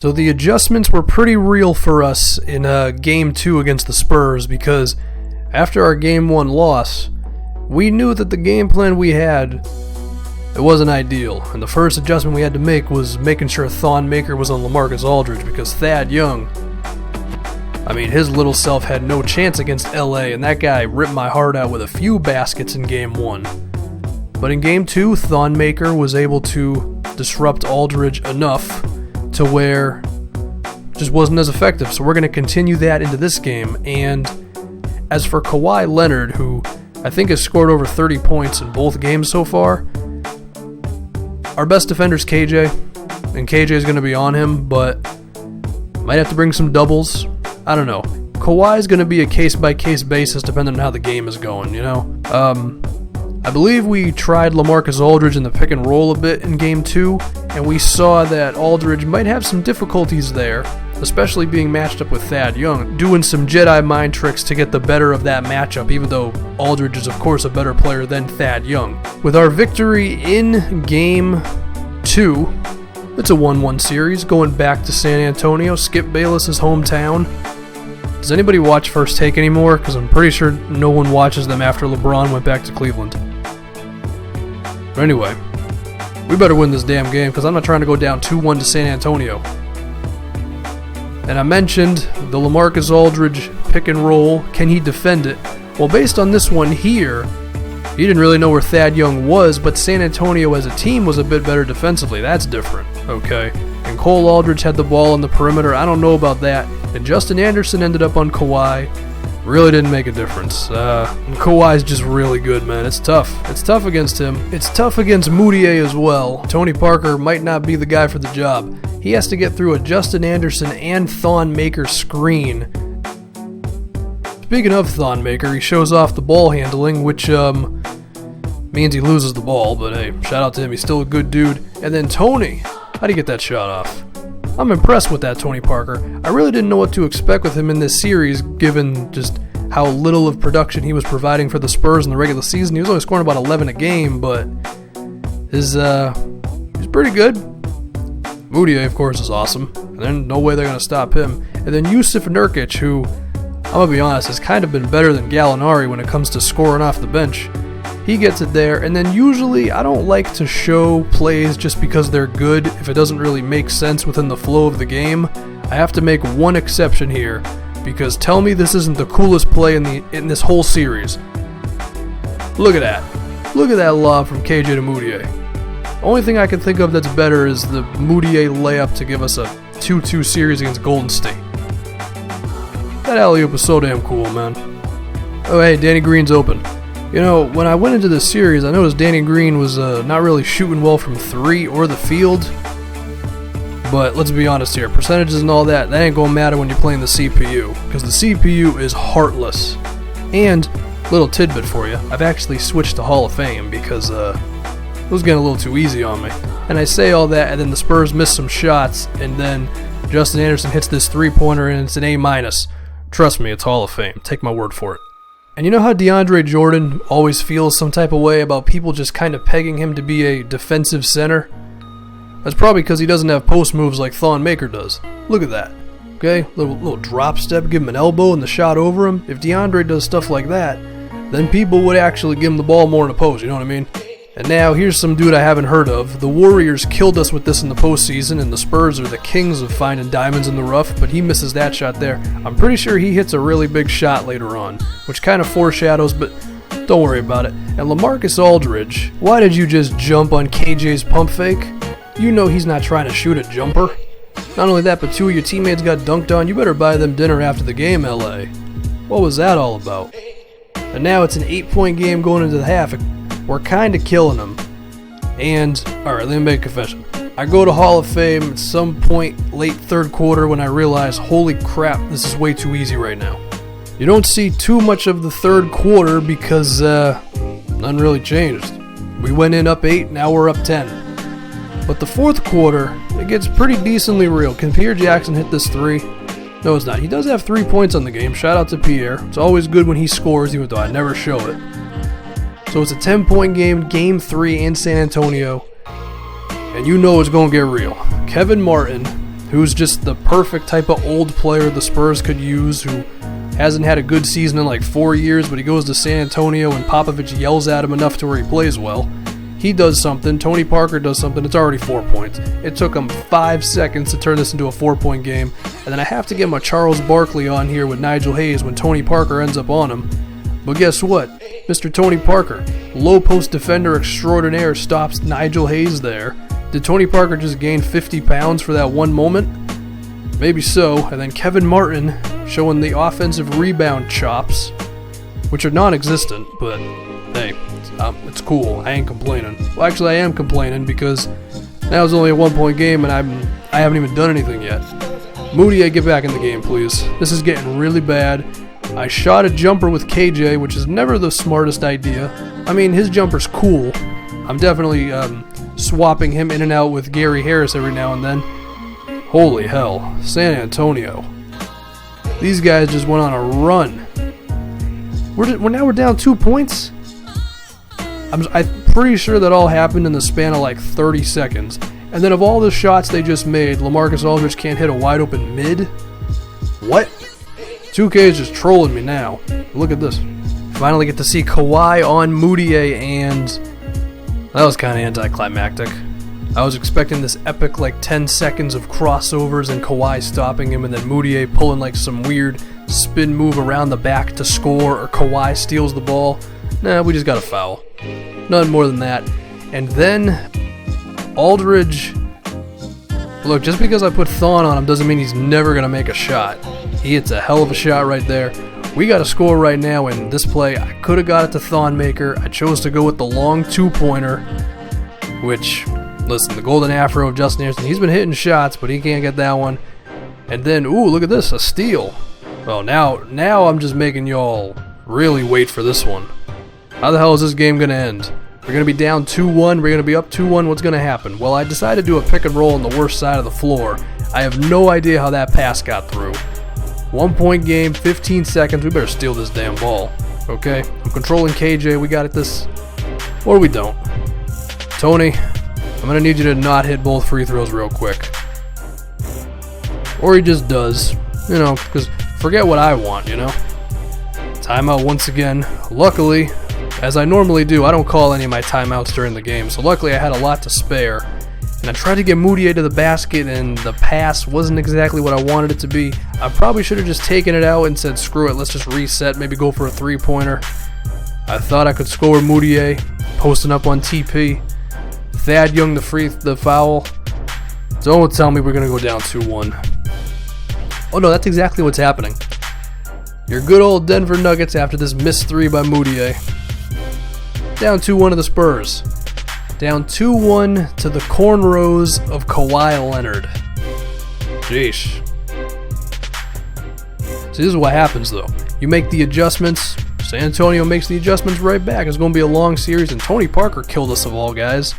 So the adjustments were pretty real for us in Game 2 against the Spurs, because after our Game 1 loss, we knew that the game plan we had, it wasn't ideal. And the first adjustment we had to make was making sure Thon Maker was on LaMarcus Aldridge, because Thad Young, I mean, his little self had no chance against LA, and that guy ripped my heart out with a few baskets in Game 1. But in Game 2, Thon Maker was able to disrupt Aldridge enough to where it just wasn't as effective. So we're going to continue that into this game. And as for Kawhi Leonard, who I think has scored over 30 points in both games so far, our best defender is KJ, and KJ is going to be on him, but might have to bring some doubles. I don't know. Kawhi is going to be a case-by-case basis depending on how the game is going, you know? I believe we tried LaMarcus Aldridge in the pick and roll a bit in Game 2, and we saw that Aldridge might have some difficulties there, especially being matched up with Thad Young, doing some Jedi mind tricks to get the better of that matchup, even though Aldridge is of course a better player than Thad Young. With our victory in Game 2, it's a 1-1 series going back to San Antonio, Skip Bayless's hometown. Does anybody watch First Take anymore? Because I'm pretty sure no one watches them after LeBron went back to Cleveland. But anyway, we better win this damn game, because I'm not trying to go down 2-1 to San Antonio. And I mentioned the LaMarcus Aldridge pick and roll. Can he defend it? Well, based on this one here, he didn't really know where Thad Young was, but San Antonio as a team was a bit better defensively. That's different, okay? And Cole Aldridge had the ball on the perimeter. I don't know about that. And Justin Anderson ended up on Kawhi. Really didn't make a difference. And Kawhi's just really good, man. It's tough. It's tough against him. It's tough against Moutier as well. Tony Parker might not be the guy for the job. He has to get through a Justin Anderson and Thon Maker screen. Speaking of Thon Maker, he shows off the ball handling, which means he loses the ball, but hey, shout out to him. He's still a good dude. And then Tony, how'd he get that shot off? I'm impressed with that, Tony Parker. I really didn't know what to expect with him in this series, given just how little of production he was providing for the Spurs in the regular season. He was only scoring about 11 a game, but he's pretty good. Moutier, of course, is awesome. And then no way they're going to stop him. And then Yusuf Nurkic, who, I'm going to be honest, has kind of been better than Gallinari when it comes to scoring off the bench. He gets it there, and then usually I don't like to show plays just because they're good if it doesn't really make sense within the flow of the game. I have to make one exception here, because tell me this isn't the coolest play in this whole series. Look at that. Look at that lob from KJ to Moutier. Only thing I can think of that's better is the Moutier layup to give us a 2-2 series against Golden State. That alley-oop was so damn cool, man. Oh hey, Danny Green's open. You know, when I went into this series, I noticed Danny Green was not really shooting well from 3 or the field. But let's be honest here, percentages and all that ain't gonna matter when you're playing the CPU, because the CPU is heartless. And, little tidbit for you, I've actually switched to Hall of Fame because it was getting a little too easy on me. And I say all that, and then the Spurs miss some shots, and then Justin Anderson hits this 3-pointer, and it's an A-. Trust me, it's Hall of Fame. Take my word for it. And you know how DeAndre Jordan always feels some type of way about people just kind of pegging him to be a defensive center? That's probably because he doesn't have post moves like Thon Maker does. Look at that. Okay, little drop step, give him an elbow and the shot over him. If DeAndre does stuff like that, then people would actually give him the ball more in the post, you know what I mean? And now, here's some dude I haven't heard of. The Warriors killed us with this in the postseason, and the Spurs are the kings of finding diamonds in the rough, but he misses that shot there. I'm pretty sure he hits a really big shot later on, which kind of foreshadows, but don't worry about it. And LaMarcus Aldridge, why did you just jump on KJ's pump fake? You know he's not trying to shoot a jumper. Not only that, but 2 of your teammates got dunked on. You better buy them dinner after the game, LA. What was that all about? And now it's an 8-point game going into the half. We're kind of killing them. And, alright, let me make a confession. I go to Hall of Fame at some point late third quarter when I realize, holy crap, this is way too easy right now. You don't see too much of the third quarter because nothing really changed. We went in up 8, now we're up 10. But the fourth quarter, it gets pretty decently real. Can Pierre Jackson hit this 3? No, it's not. He does have 3 points on the game. Shout out to Pierre. It's always good when he scores, even though I never show it. So it's a 10-point game, Game 3 in San Antonio. And you know it's going to get real. Kevin Martin who's just the perfect type of old player the Spurs could use, who hasn't had a good season in like 4 years, but he goes to San Antonio and Popovich yells at him enough to where he plays well. He does something, Tony Parker does something, it's already 4 points. It took him 5 seconds to turn this into a 4-point game, and then I have to get my Charles Barkley on here with Nigel Hayes when Tony Parker ends up on him. But guess what? Mr. Tony Parker, low post defender extraordinaire, stops Nigel Hayes there. Did Tony Parker just gain 50 pounds for that one moment? Maybe so. And then Kevin Martin showing the offensive rebound chops, which are non-existent, but hey, it's cool. I ain't complaining. Well, actually, I am complaining because now it's only a 1-point game and I haven't even done anything yet. Moody, get back in the game, please. This is getting really bad. I shot a jumper with KJ, which is never the smartest idea. I mean, his jumper's cool. I'm definitely swapping him in and out with Gary Harris every now and then. Holy hell, San Antonio. These guys just went on a run. We're down 2 points? I'm pretty sure that all happened in the span of like 30 seconds. And then of all the shots they just made, LaMarcus Aldridge can't hit a wide open mid? What? 2K is just trolling me now. Look at this. Finally get to see Kawhi on Moutier, and that was kind of anticlimactic. I was expecting this epic like 10 seconds of crossovers and Kawhi stopping him and then Moutier pulling like some weird spin move around the back to score, or Kawhi steals the ball. Nah, we just got a foul. Nothing more than that. And then Aldridge, look, just because I put Thon on him doesn't mean he's never going to make a shot. He hits a hell of a shot right there. We got a score right now in this play. I could have got it to Thonmaker. I chose to go with the long 2-pointer, which, listen, the golden afro of Justin Anderson, he's been hitting shots, but he can't get that one. And then, ooh, look at this, a steal. Well, now I'm just making y'all really wait for this one. How the hell is this game going to end? We're going to be down 2-1. We're going to be up 2-1. What's going to happen? Well, I decided to do a pick and roll on the worst side of the floor. I have no idea how that pass got through. 1-point game, 15 seconds. We better steal this damn ball. Okay? I'm controlling KJ. We got it this. Or we don't. Tony, I'm going to need you to not hit both free throws real quick. Or he just does. You know, because forget what I want, you know? Timeout once again. Luckily, as I normally do, I don't call any of my timeouts during the game, so luckily I had a lot to spare. And I tried to get Moutier to the basket, and the pass wasn't exactly what I wanted it to be. I probably should have just taken it out and said, screw it, let's just reset, maybe go for a 3-pointer. I thought I could score Moutier, posting up on TP. Thad Young the foul. Don't tell me we're going to go down 2-1. Oh no, that's exactly what's happening. Your good old Denver Nuggets, after this missed 3 by Moutier, down 2-1 to the Spurs. Down 2-1 to the cornrows of Kawhi Leonard. Sheesh. See, this is what happens though. You make the adjustments, San Antonio makes the adjustments right back. It's going to be a long series, and Tony Parker killed us of all guys.